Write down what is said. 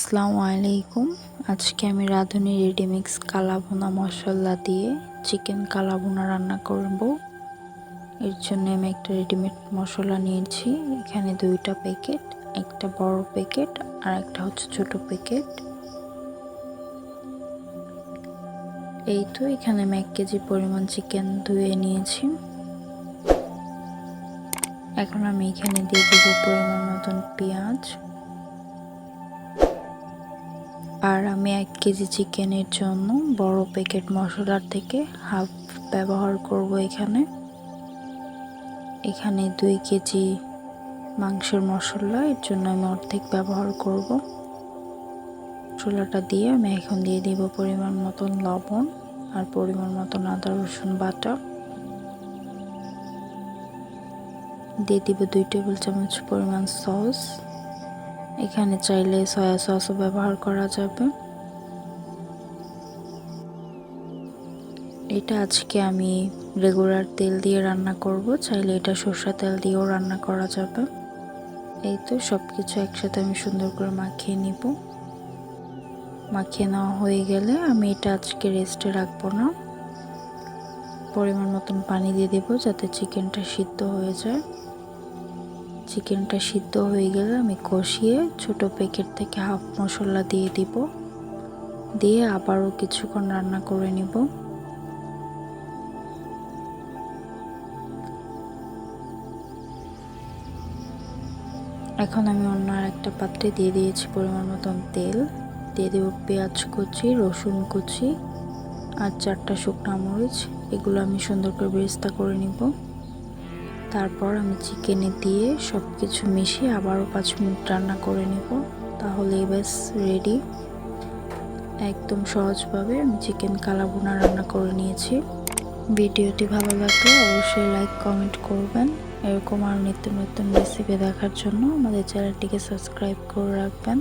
আসসালামু আলাইকুম। আজকে আমি রাঁধুনি রেডিমিক্স কালাভুনা মশলা দিয়ে চিকেন কালাভুনা রান্না করব। এর জন্য আমি একটা রেডিমেড মশলা নিয়েছি। এখানে দুইটা প্যাকেট, একটা বড় প্যাকেট আর একটা হচ্ছে ছোট প্যাকেট। এই তো এখানে আমি 1 কেজি পরিমাণ চিকেন ধুয়ে নিয়েছি। এখন আমি এখানে দিয়ে দেব পরিমাণ মতন পেঁয়াজ। আর আমি 1 কেজি চিকেনের জন্য বড় প্যাকেট মশলার থেকে হাফ ব্যবহার করব। এখানে 2 কেজি মাংসের মশলা, এর জন্য আমি অর্ধেক ব্যবহার করব। মশলাটা দিয়ে আমি এখন দিয়ে দিব পরিমাণ মতন লবণ আর পরিমাণ মতন আদা রসুন বাটা। দিয়ে দিব 2 টেবিল চামচ পরিমাণ সস। এখানে চাইলে সয়া সসও ব্যবহার করা যাবে। এটা আজকে আমি রেগুলার তেল দিয়ে রান্না করব, চাইলে এটা সরষের তেল দিয়েও রান্না করা যাবে। এই তো সবকিছু একসাথে আমি সুন্দর করে মাখিয়ে নিব। মাখিয়ে নেওয়া হয়ে গেলে আমি এটা আজকে রেস্টে রাখবো না। পরিমাণ মতন পানি দিয়ে দেব যাতে চিকেনটা সিদ্ধ হয়ে যায়। চিকেনটা সিদ্ধ হয়ে গেলে আমি কষিয়ে ছোট প্যাকেট থেকে হাফ মশলা দিয়ে দিব। দিয়ে আবারও কিছুক্ষণ রান্না করে নিব। এখন আমি অন্য আরেকটা পাত্রে দিয়ে দিয়েছি পরিমাণ মতন তেল। দিয়ে দেব পেঁয়াজ কুচি, রসুন কুচি আর 4টা শুকনো মরিচ। এগুলো আমি সুন্দর করে বেরেস্তা করে নিব। তারপর আমি চিকেনে দিয়ে সব কিছু মিশিয়ে আবারও 5 মিনিট রান্না করে নিব। তাহলেই ব্যাস রেডি। একদম সহজভাবে আমি চিকেন কালাভুনা রান্না করে নিয়েছি। ভিডিওটি ভালো লাগলে অবশ্যই লাইক কমেন্ট করবেন। এরকম আর নিত্য নতুন রেসিপি দেখার জন্য আমাদের চ্যানেলটিকে সাবস্ক্রাইব করে রাখবেন।